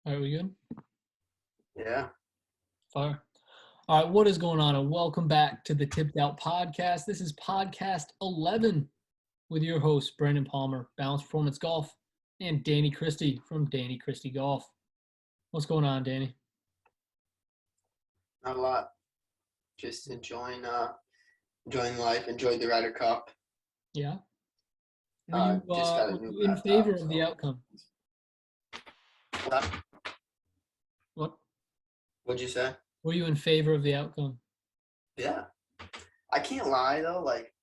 All right, we good? Yeah. Fire. All right, what is going on? And welcome back to the Tipped Out Podcast. This is podcast 11 with your host, Brandon Palmer, Balanced Performance Golf, and Danny Christie from Dannychristygolf. What's going on, Danny? Not a lot. Just enjoying life. Enjoyed the Ryder Cup. Yeah? Were Just got a new you in laptop, favor of the so- outcome? What? What'd you say? Were you in favor of the outcome? Yeah. I can't lie though, like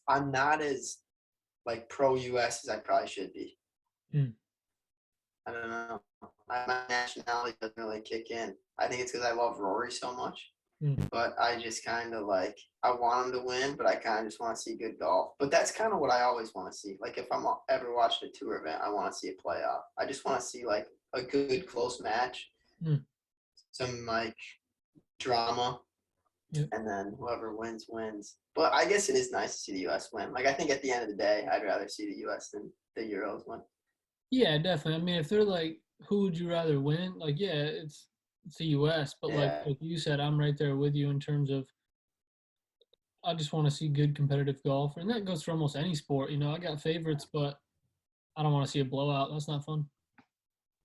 I'm not as like pro US as I probably should be. Hmm. I don't know. My nationality doesn't really kick in. I think it's because I love Rory so much. But I just kind of like, I want him to win, but I kind of just want to see good golf. But that's kind of what I always want to see. Like if I'm ever watching a tour event, I want to see a playoff. I just want to see like a good close match, some like drama, and then whoever wins, wins. But I guess it is nice to see the U.S. win. Like I think at the end of the day, I'd rather see the U.S. than the Euros win. Yeah, definitely. I mean, if they're like, who would you rather win? Like, yeah, it's the U.S., but like you said, I'm right there with you in terms of I just want to see good competitive golf, and that goes for almost any sport. You know, I got favorites, but I don't want to see a blowout. That's not fun.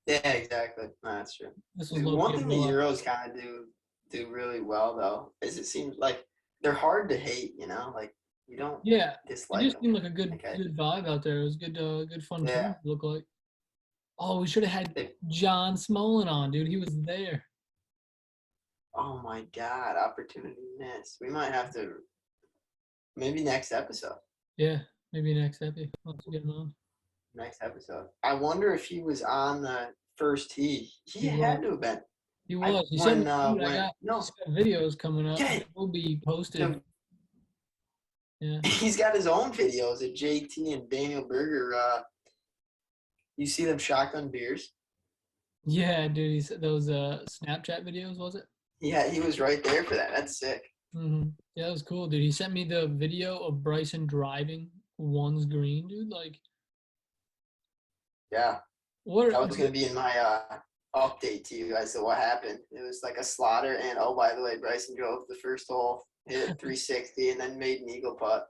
Yeah, exactly. No, that's true. This was One thing the Euros kind of do really well though is it seems like they're hard to hate. You know, like you don't dislike it just them. seemed like a good vibe out there. It was good fun team to look like. Oh, we should have had John Smolin on, dude. He was there. Oh my God, opportunity missed. We might have to, maybe next episode. Yeah, maybe next episode. Let's get him on. Next episode. I wonder if he was on the first tee. He had to have been. He was. He said, I got videos coming up. It will be posted. Yeah. He's got his own videos of JT and Daniel Berger. You see them shotgun beers? Yeah, dude. Those Snapchat videos, was it? Yeah, he was right there for that. That's sick. Mm-hmm. Yeah, that was cool, dude. He sent me the video of Bryson driving one's green, dude. Like, yeah. That was going to be in my update to you as to what happened. It was like a slaughter, and oh, by the way, Bryson drove the first hole, hit 360, and then made an eagle putt.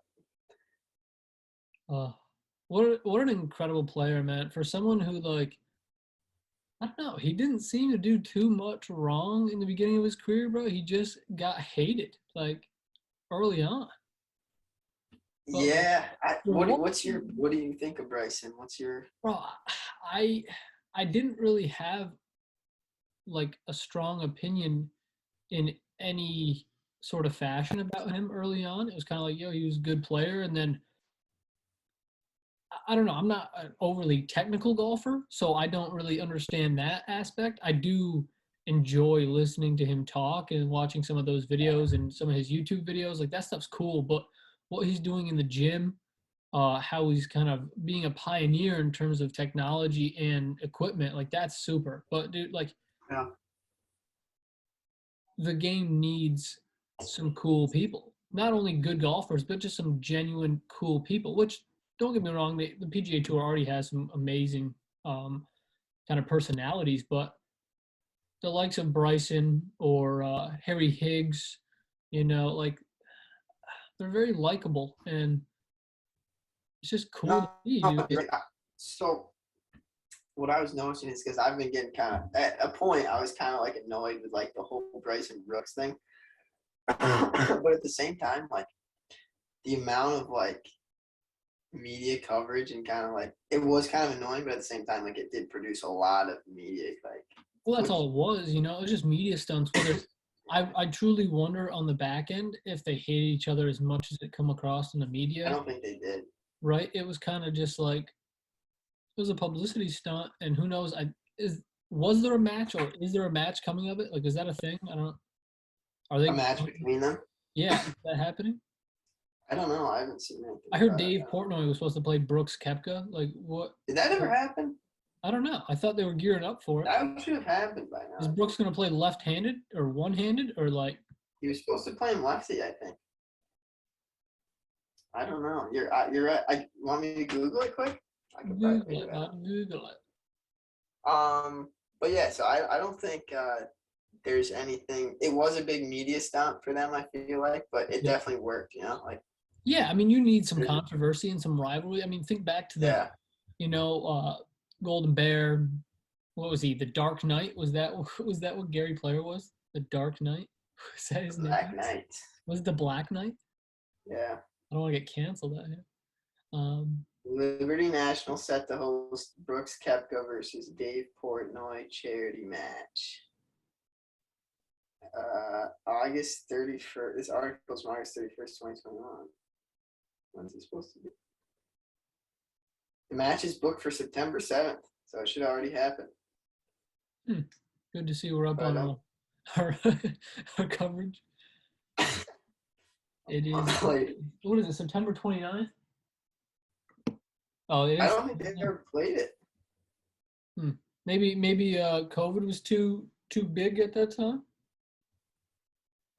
What an incredible player, man. For someone who, like, I don't know, he didn't seem to do too much wrong in the beginning of his career, bro. He just got hated, like, early on. But, yeah. What do you think of Bryson? What's your... Bro, I didn't really have, like, a strong opinion in any sort of fashion about him early on. It was kind of like, he was a good player, and then I don't know. I'm not an overly technical golfer, so I don't really understand that aspect. I do enjoy listening to him talk and watching some of those videos and some of his YouTube videos. Like, that stuff's cool, but what he's doing in the gym, how he's kind of being a pioneer in terms of technology and equipment, like, that's super. But, dude, like, the game needs some cool people. Not only good golfers, but just some genuine cool people, which, don't get me wrong, the PGA Tour already has some amazing kind of personalities, but the likes of Bryson or Harry Higgs, you know, like, they're very likable, and it's just cool to see, dude. So what I was noticing is because I've been getting kind of, at a point, I was kind of like annoyed with like the whole Bryson Brooks thing. But at the same time, like the amount of like media coverage and kind of like, it was kind of annoying, but at the same time, like it did produce a lot of media. Like, well, that's all it was, you know, it was just media stunts. Whether I truly wonder on the back end if they hated each other as much as it come across in the media. I don't think they did. Right? It was kind of just like, it was a publicity stunt, and who knows? Was there a match, or is there a match coming of it? Like, is that a thing? I don't. Are they a match between them? Yeah, is that happening? I don't know. I haven't seen anything. I heard Dave Portnoy was supposed to play Brooks Koepka. Like, what? Did that ever happen? I don't know. I thought they were gearing up for it. That should have happened by now. Is Brooks going to play left-handed or one-handed, or like? He was supposed to play him lefty, I think. I don't know. You're right. Want me to Google it quick? I can Google it. Google it. But yeah, so I don't think there's anything. It was a big media stunt for them, I feel like, but it Yeah. definitely worked. You know, like Yeah, I mean, you need some controversy and some rivalry. I mean, think back to the, yeah, Golden Bear. What was he? The Dark Knight? Was that what Gary Player was? The Dark Knight? Was that his name? Black Knight. Was it the Black Knight? Yeah. I don't want to get canceled out here. Liberty National set to host Brooks Koepka versus Dave Portnoy charity match. August 31st. This article's from August 31st, 2021. When's it supposed to be? The match is booked for September 7th, so it should already happen. Good to see we're up on our coverage. It is. What is it? September 29th? Oh, it is. I don't think they've ever played it. Maybe COVID was too big at that time.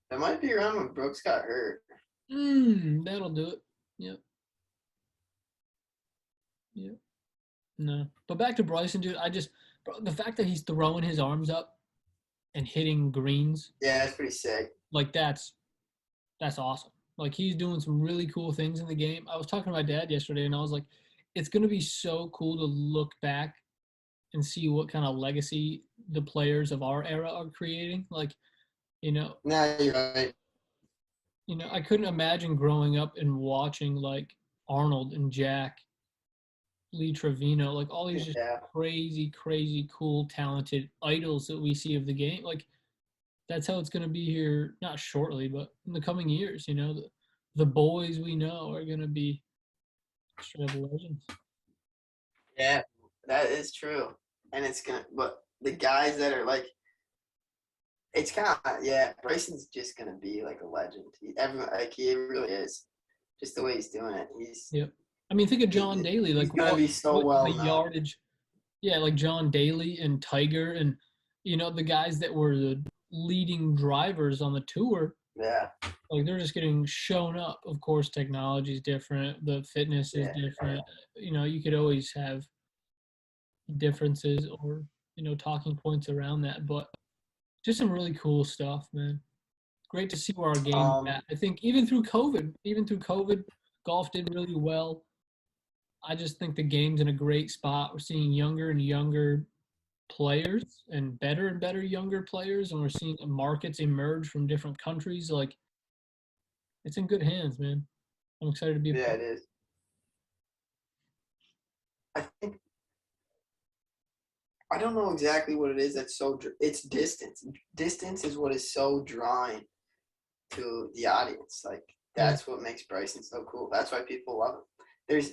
That might be around when Brooks got hurt. That'll do it. Yep. No, but back to Bryson, dude. The fact that he's throwing his arms up and hitting greens. Yeah, that's pretty sick. Like that's awesome. Like he's doing some really cool things in the game. I was talking to my dad yesterday, and I was like, it's gonna be so cool to look back and see what kind of legacy the players of our era are creating. Like, No, you're right. I couldn't imagine growing up and watching like Arnold and Jack, Lee Trevino, like all these just crazy, cool, talented idols that we see of the game. Like that's how it's going to be here, not shortly, but in the coming years. The boys we know are going to be straight up legends. Yeah, that is true, and but the guys that are like, it's kind of Bryson's just gonna be like a legend. He really is, just the way he's doing it. Yep. I mean, think of John Daly. Like, he's gonna be so well the yardage. Yeah, like John Daly and Tiger, and the guys that were the leading drivers on the tour. Yeah. Like they're just getting shown up. Of course, technology is different. The fitness is different. You could always have differences or talking points around that, but just some really cool stuff, man. Great to see where our game is at. I think even through COVID, golf did really well. I just think the game's in a great spot. We're seeing younger and younger players and better younger players, and we're seeing markets emerge from different countries. Like, it's in good hands, man. I'm excited to be a part. Yeah, it is. I don't know exactly what it is that's it's distance. Distance is what is so drawing to the audience. Like, that's what makes Bryson so cool. That's why people love him.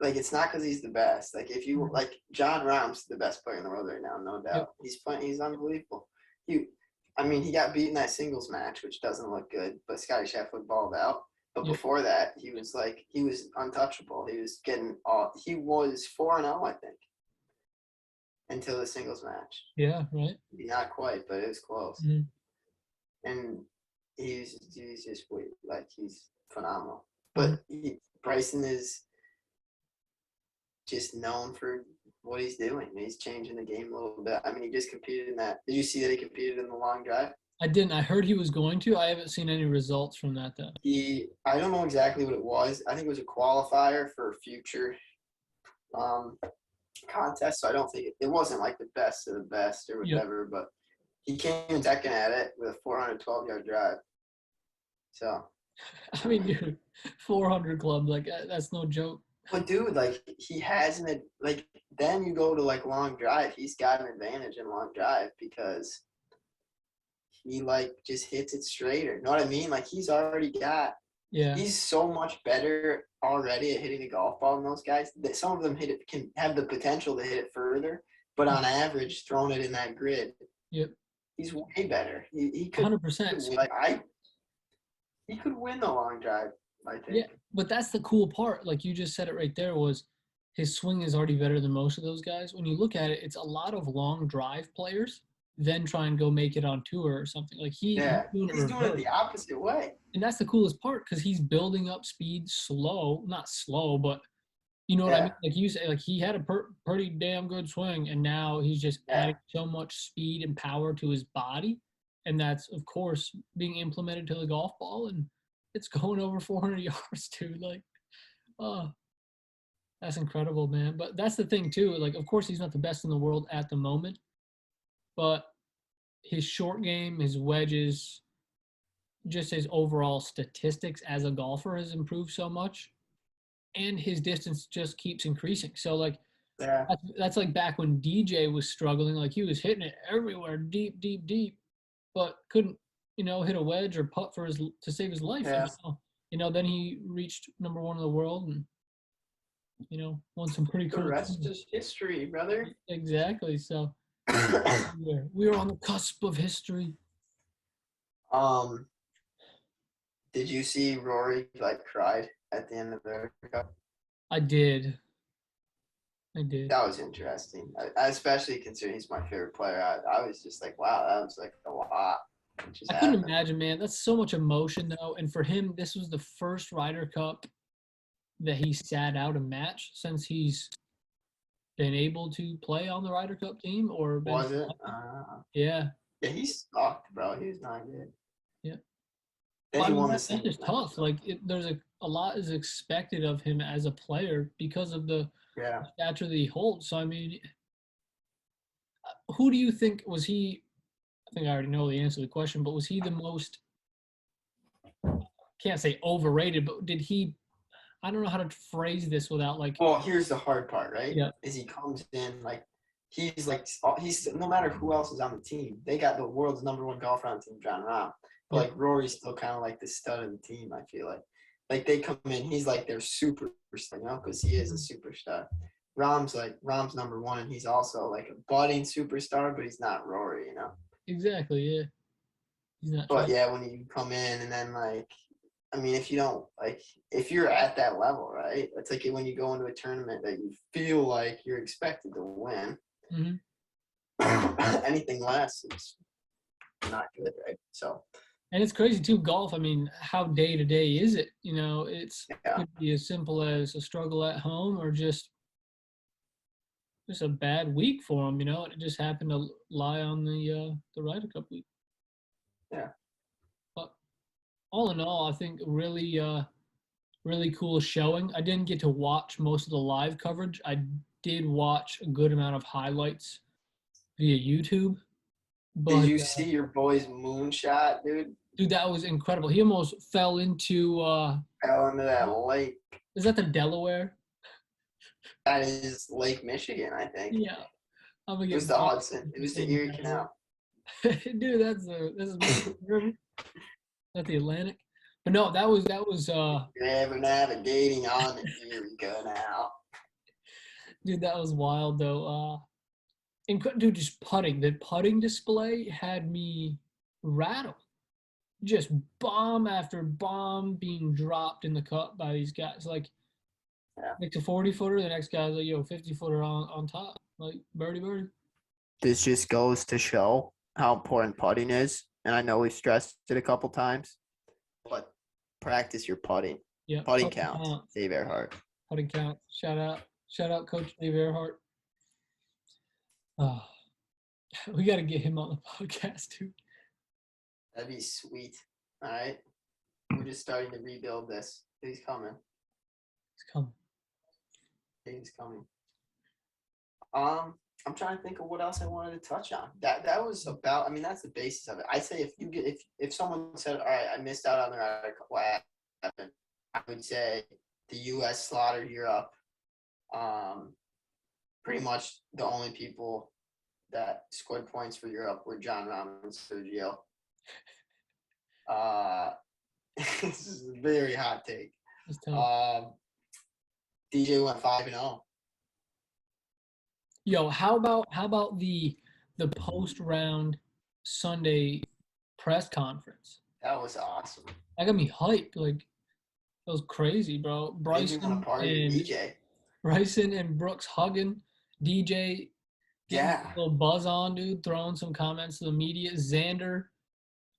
It's not because he's the best. Like, if you, John Rahm's the best player in the world right now, no doubt. Yep. He's unbelievable. He got beat in that singles match, which doesn't look good, but Scotty Scheffler balled out. But before that, he was untouchable. He was 4-0, I think, until the singles match. Yeah, right. Not quite, but it was close. Mm-hmm. And he's just he's phenomenal. But Bryson is just known for what he's doing. He's changing the game a little bit. I mean, he just competed in that. Did you see that he competed in the long drive? I didn't. I heard he was going to. I haven't seen any results from that, though. I don't know exactly what it was. I think it was a qualifier for a future contest, so I don't think it wasn't like the best of the best or whatever, but he came second at it with a 412-yard drive. So, I mean, dude, 400 clubs, that's no joke. But dude, he hasn't then you go to long drive. He's got an advantage in long drive because he just hits it straighter. You know what I mean? He's already got. Yeah. He's so much better already at hitting a golf ball than those guys. That some of them can have the potential to hit it further, but on average, throwing it in that grid. Yep. He's way better. He could 100%. He could win the long drive, I think. Yeah, but that's the cool part. Like you just said it right there, was his swing is already better than most of those guys. When you look at it, it's a lot of long drive players then try and go make it on tour or something. He's doing it the opposite way. And that's the coolest part because he's building up speed not slow, but You know what I Yeah. mean? Like you say, like he had a pretty damn good swing, and now he's just Yeah. adding so much speed and power to his body, and that's of course being implemented to the golf ball, and it's going over 400 yards, dude. Like, oh, that's incredible, man. But that's the thing too. Like, of course, he's not the best in the world at the moment, but his short game, his wedges, just his overall statistics as a golfer has improved so much, and his distance just keeps increasing. So like Yeah. that's like back when DJ was struggling, like he was hitting it everywhere, deep, deep, deep, but couldn't, hit a wedge or putt to save his life. Yeah. Then he reached number 1 in the world and won some pretty The cool rest things. is history, brother. Exactly. So we are on the cusp of history. Did you see Rory cried at the end of the Ryder Cup? I did. That was interesting, I especially considering he's my favorite player. I was just like, wow, that was like a lot. I couldn't imagine, man. That's so much emotion, though. And for him, this was the first Ryder Cup that he sat out a match since he's been able to play on the Ryder Cup team. Or was it? Yeah. Yeah, he sucked, bro. He was not good. Yeah. Then he won that's just tough. Like, there's a lot is expected of him as a player because of the stature that he holds. So, I mean, who do you think was he? I think I already know the answer to the question, but was he the most, can't say overrated, but did he, I don't know how to phrase this without like. Well, here's the hard part, right? Yeah. Is he comes in he's no matter who else is on the team, they got the world's number 1 golfer on the team, Jon Rahm. But Rory's still kind of like the stud of the team, I feel like. Like they come in, he's like their superstar, because he is a superstar. Rahm's number 1, and he's also like a budding superstar, but he's not Rory, Exactly, yeah. He's not. But yeah, when you come in and then if you don't if you're at that level, right? It's like when you go into a tournament that you feel like you're expected to win. Mm-hmm. Anything less is not good, right? So. And it's crazy too, golf. I mean, how day to day is it? It's could be as simple as a struggle at home or just a bad week for him. It just happened to lie on the Ryder Cup week. Yeah. But all in all, I think really cool showing. I didn't get to watch most of the live coverage. I did watch a good amount of highlights via YouTube. But, did you see your boy's moonshot, dude? Dude, that was incredible. He almost fell into that lake. Is that the Delaware? That is Lake Michigan, I think. Yeah. It was the Hudson. It was the Erie Canal. Dude, this is river. That's the Atlantic. But no, that was You're ever navigating on the Erie Canal. Dude, that was wild though. Dude, just putting. The putting display had me rattled. Just bomb after bomb being dropped in the cup by these guys. Like a 40-footer, the next guy's like, 50-footer on top. Like, birdie. This just goes to show how important putting is. And I know we've stressed it a couple times, but practice your putting. Yeah, putting counts. Dave Earnhardt. Putting counts. Shout out Coach Dave Earnhardt. Oh, we got to get him on the podcast too. That'd be sweet. All right. We're just starting to rebuild this. He's coming. He's coming. I'm trying to think of what else I wanted to touch on. That was about, that's the basis of it. I say if someone said, all right, I missed out on the Ryder Cup, what happened? I would say the U.S. slaughtered Europe. Pretty much the only people that scored points for Europe were Jon Rahm and Sergio. This is a very hot take. DJ went 5-0. Yo, how about the post round Sunday press conference? That was awesome. That got me hyped. Like, that was crazy, bro. Bryson and Brooks hugging. DJ getting a little buzz on, dude, throwing some comments to the media. Xander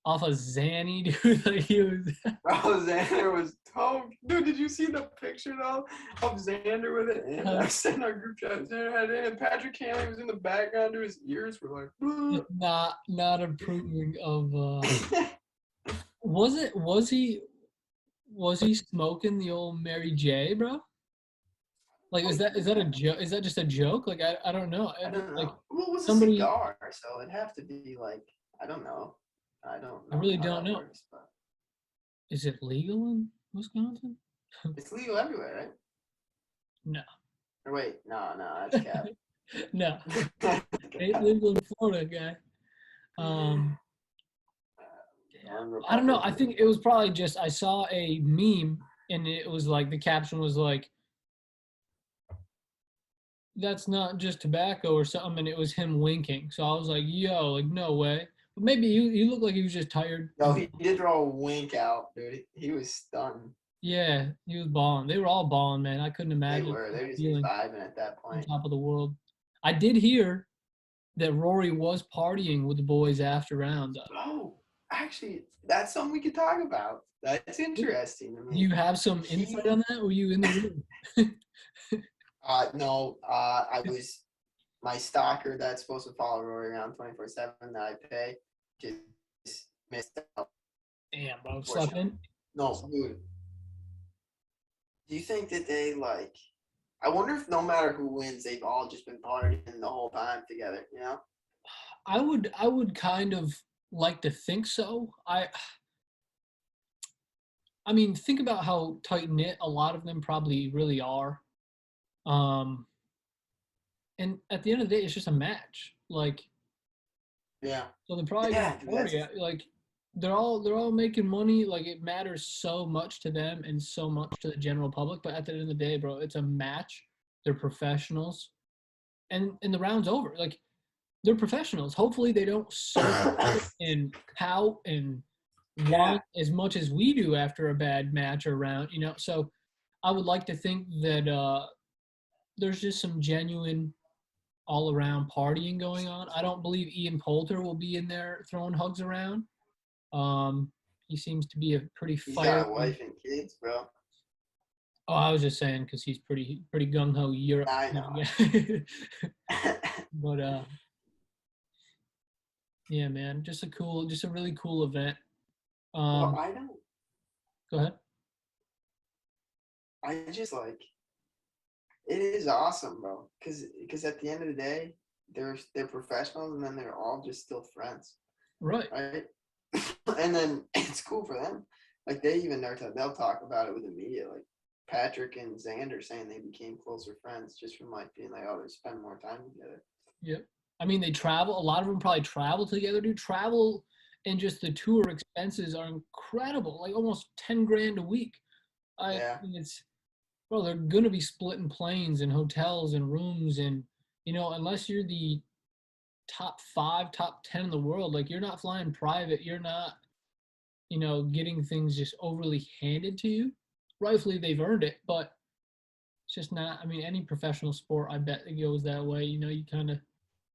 off of Zanny, dude. Like he was. Bro, Xander was tough. Dude, did you see the picture though of Xander with it? And I sent our group chat. Xander had it, and Patrick Hanley was in the background. Dude, his ears were like. Not approving of. Was he smoking the old Mary J, bro? Like, is that a joke? Is that just a joke? Like, I don't know. I don't know. Like, Well, it was somebody, a cigar, so it'd have to be like, I don't know. I really don't know. Works, but is it legal in Wisconsin? it's legal everywhere, right? No. Or wait, no, that's cap. No. Ain't legal in Florida, guy. I don't know. I think it was probably just I saw a meme and it was like the caption was like, "That's not just tobacco" or something, and it was him winking. So I was like, "Yo, like no way." But maybe you looked like he was just tired. No, he did throw a wink out, dude. He was stunned. Yeah, he was balling. They were all balling, man. I couldn't imagine. They were. They were just vibing at that point. On top of the world. I did hear that Rory was partying with the boys after round. Oh, actually, that's something we could talk about. That's interesting to me. Do you have some insight on that? Were you in the room? No. I was my stalker that's supposed to follow Rory around 24/7 that I pay just missed out. Damn, bro. Slept in? No, dude. Do you think that they like? I wonder if no matter who wins, they've all just been partying the whole time together. You know? I would kind of like to think so. I mean, think about how tight knit a lot of them probably really are. And at the end of the day, it's just a match. Like, yeah. So they're probably like they're all making money. Like it matters so much to them and so much to the general public. But at the end of the day, bro, it's a match. They're professionals, and the round's over. Like they're professionals. Hopefully, they don't surf and pout and whine as much as we do after a bad match or round. You know, so I would like to think that there's just some genuine all-around partying going on. I don't believe Ian Poulter will be in there throwing hugs around. He seems to be a pretty fire. He's got a wife and kids, bro. Oh, I was just saying because he's pretty gung ho Europe. I know. But yeah, man, just a really cool event. Well, I don't. Go ahead. I just like. It is awesome, bro. Because at the end of the day, they're professionals, and then they're all just still friends. Right. Right. And then it's cool for them. Like they'll talk about it with the media. Like Patrick and Xander saying they became closer friends just from like being like, oh, they spend more time together. Yep. I mean, they travel. A lot of them probably travel together. Do travel and just the tour expenses are incredible. Like almost $10,000 a week. Yeah. I mean, bro, they're gonna be splitting planes and hotels and rooms and unless you're the top 5, top 10 in the world, like you're not flying private, you're not, getting things just overly handed to you. Rightfully, they've earned it, but it's just not. I mean, any professional sport, I bet it goes that way. You kind of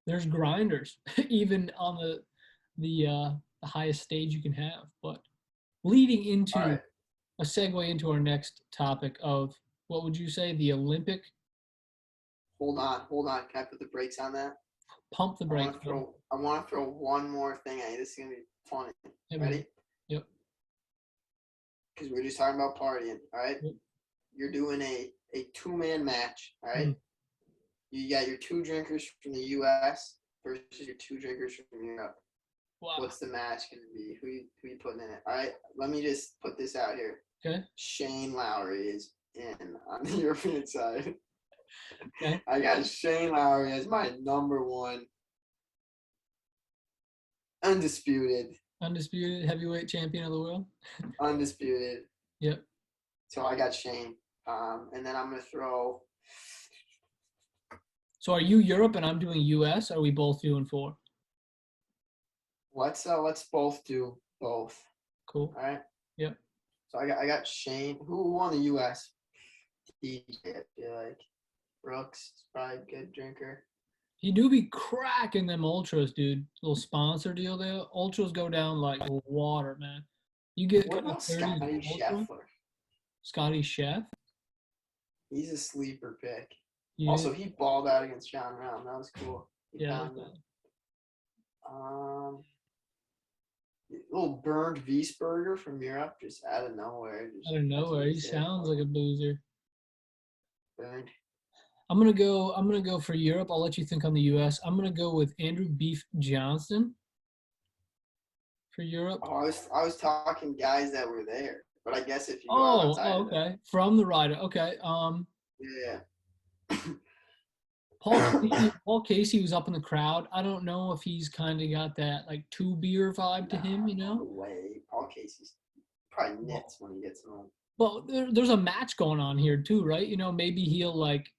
there's grinders even on the highest stage you can have. But leading into a segue into our next topic of what would you say the Olympic? Hold on. Can I put the brakes on that? Pump the brakes. I want to throw one more thing at you. This is gonna be funny. Ready? Yep. Because we're just talking about partying. All right. Yep. You're doing a 2-man match. All right. You got your 2 drinkers from the U.S. versus your 2 drinkers from Europe. Wow. What's the match gonna be? Who you putting in it? All right. Let me just put this out here. Okay. Shane Lowry is in on the European side. Okay. I got Shane Lowry as my number 1. Undisputed heavyweight champion of the world. Undisputed. Yep. So I got Shane. And then I'm going to throw. So are you Europe and I'm doing US? Or are we both doing 4? Let's both do both. Cool. All right. Yep. So I got Shane. Who won the US? DJ, I feel like. Brooks is probably a good drinker. He do be cracking them ultras, dude. Little sponsor deal there. Ultras go down like water, man. You get What a about 30 Scotty ultra. Scheffler? Scotty Chef. He's a sleeper pick. Yeah, Also, he balled out against John Rahm. That was cool. He yeah. found it. Little burned Wiesberger from Europe, just out of nowhere. I don't know where he sounds like a boozer. Burned. I'm gonna go for Europe. I'll let you think on the US. I'm gonna go with Andrew Beef Johnston for Europe. Oh, I was talking guys that were there, but I guess if you go Oh, outside of that, okay. From the Ryder. Okay. yeah. Paul Casey was up in the crowd. I don't know if he's kind of got that like two beer vibe to him, you No know. way. Paul Casey's probably nits when he gets home. Well, there's a match going on here too, right? You know, maybe he'll like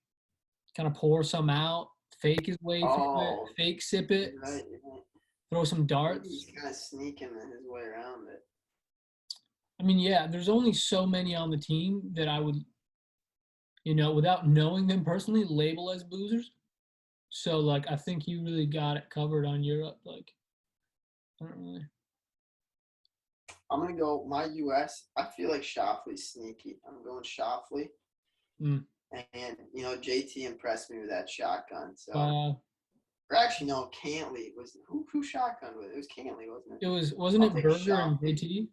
kind of pour some out, fake his way through it, fake sip it, Right. throw some darts. Maybe he's kind of sneaking his way around it. I mean, yeah, there's only so many on the team that I would, you know, without knowing them personally, label as boozers. So, like, I think you really got it covered on Europe. Like, I don't really. I'm going to go my US. I feel like Schauffele's sneaky. I'm going Schauffele. And, you know, JT impressed me with that shotgun. So, or actually, no, Cantley was who shotgunned with it? It was Cantley, wasn't it? Wasn't it Berger and JT?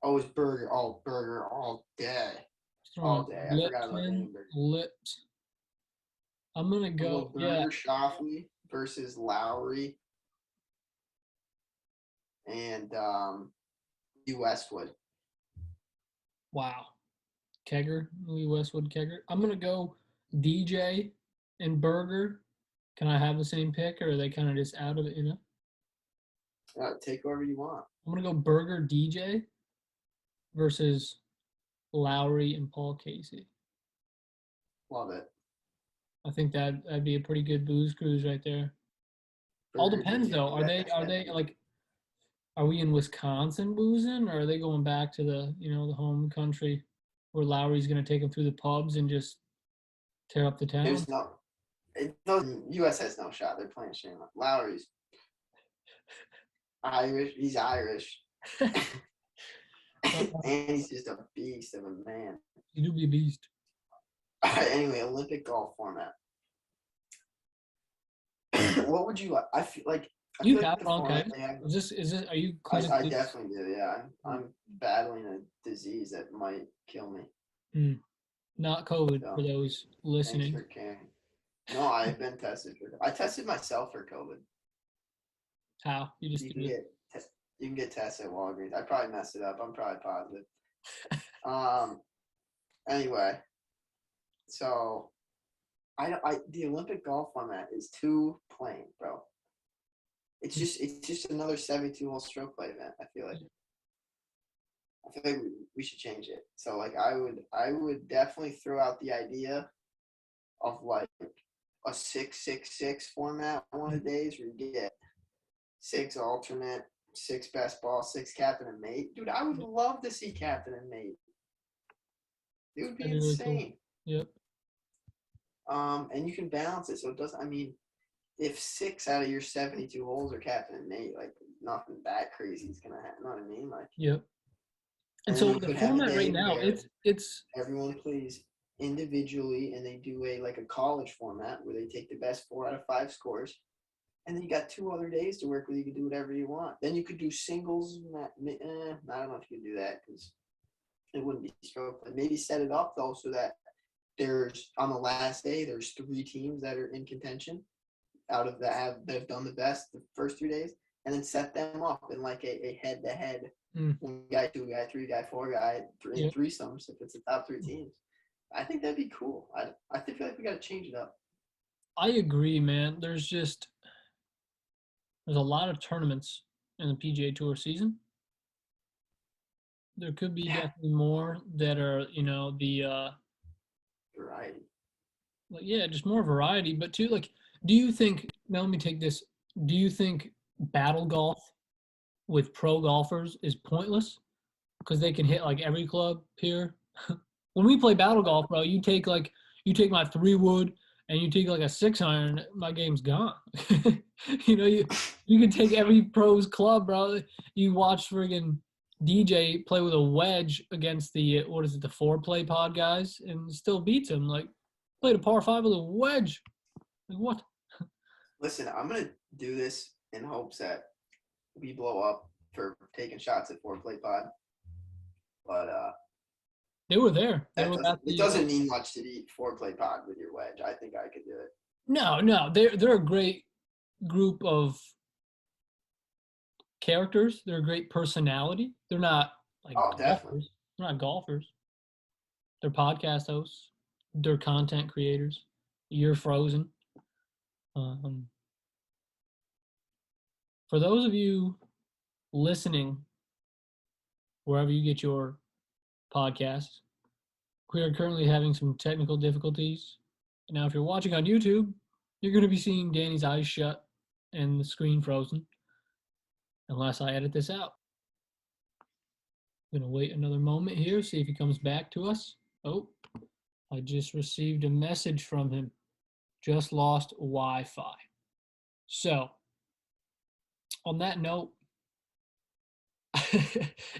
Oh, it was Berger. Oh, Berger all day. All day. I forgot about Lips. I'm gonna go. Berger, Schauffele versus Lowry and Lee Westwood. Wow. Lee Westwood, Kegger. I'm gonna go DJ and Berger. Can I have the same pick, or are they kind of just out of it, you know? Take whoever you want. I'm gonna go Berger DJ versus Lowry and Paul Casey. Love it. I think that'd be a pretty good booze cruise right there. All depends though. Are they like, are we in Wisconsin boozing, or are they going back to the, you know, the home country where Lowry's gonna take them through the pubs and just tear up the town? There's no. U.S. has no shot. They're playing shame. Lowry's Irish. He's Irish. And he's just a beast of a man. He do be a beast. Anyway, Olympic golf format. What would you like? I feel like you have okay. Is this? Are you? I definitely do. Yeah, I'm battling a disease that might kill me. Not COVID for those listening. Thanks for caring. No, I've been tested for. I tested myself for COVID. How? You just you can get tested at Walgreens. I probably messed it up. I'm probably positive. Anyway, so the Olympic golf format is too plain, bro. It's just another 72-hole stroke play event. I feel like we should change it. So like I would definitely throw out the idea of like a 6-6-6 format one of the days where you get 6 alternate, 6 best ball, 6 captain and mate. Dude, I would love to see captain and mate. It would be insane. Really cool. Yep. And you can balance it so it doesn't. I mean, if 6 out of your 72 holes are captain and mate, like nothing that crazy is gonna happen. You know what I mean? Like. Yep. And so the format right now, it's everyone plays individually, and they do a college format where they take the best 4 out of 5 scores, and then you got 2 other days to work with. You can do whatever you want. Then you could do singles. I don't know if you could do that because it wouldn't be stroke. But maybe set it up though so that there's on the last day there's 3 teams that are in contention out of that have done the best the first 3 days, and then set them up in like a head-to-head. 1 guy, 2 guy, 3 guy, 4 guy, 3 threesomes if it's the top 3 teams. I think that'd be cool. I feel like we got to change it up. I agree, man. There's a lot of tournaments in the PGA Tour season. There could be definitely more that are, you know, the variety. Just more variety. But too, like, do you think? Now let me take this. Do you think battle golf with pro golfers is pointless because they can hit like every club here? When we play battle golf, bro, you take my 3-wood and you take like a 6-iron, my game's gone. You can take every pro's club, bro. You watch friggin' DJ play with a wedge against the the 4Play Pod guys, and still beats him. Like, played a par 5 with a wedge. Like, what? Listen, I'm gonna do this in hopes that we blow up for taking shots at 4Play Pod, but they were there. It doesn't mean much to beat 4Play Pod with your wedge. I think I could do it. No, they're a great group of characters. They're a great personality. They're not like golfers. Definitely. They're not golfers. They're podcast hosts. They're content creators. You're frozen. For those of you listening, wherever you get your podcasts, we are currently having some technical difficulties. Now, if you're watching on YouTube, you're going to be seeing Danny's eyes shut and the screen frozen, unless I edit this out. I'm going to wait another moment here, see if he comes back to us. Oh, I just received a message from him. Just lost Wi-Fi. So, on that note,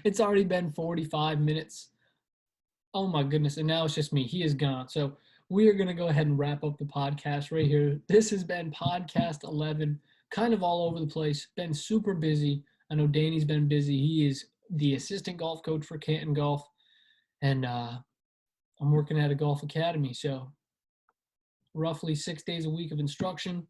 it's already been 45 minutes. Oh my goodness, and now it's just me. He is gone. So we are going to go ahead and wrap up the podcast right here. This has been podcast 11, kind of all over the place. Been super busy. I know Danny's been busy. He is the assistant golf coach for Canton Golf, and I'm working at a golf academy. So roughly 6 days a week of instruction.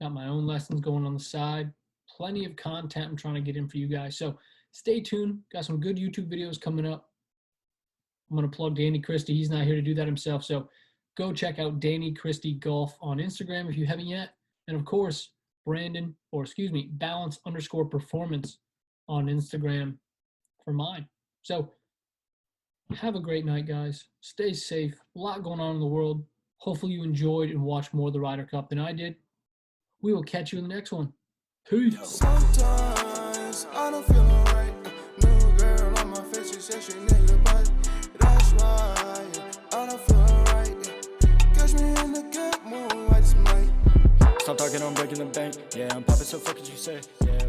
Got my own lessons going on the side. Plenty of content I'm trying to get in for you guys. So stay tuned. Got some good YouTube videos coming up. I'm going to plug Danny Christie. He's not here to do that himself. So go check out Dannychristygolf on Instagram if you haven't yet. And of course, balance_performance on Instagram for mine. So have a great night, guys. Stay safe. A lot going on in the world. Hopefully you enjoyed and watched more of the Ryder Cup than I did. We will catch you in the next one. Peace. Sometimes I don't feel alright. New girl on my face, she says she nigga, but that's why I don't feel alright. Catch me in the good mood, I just might. Stop talking, I'm breaking the bank. Yeah, I'm popping, so fuck what you say. Yeah.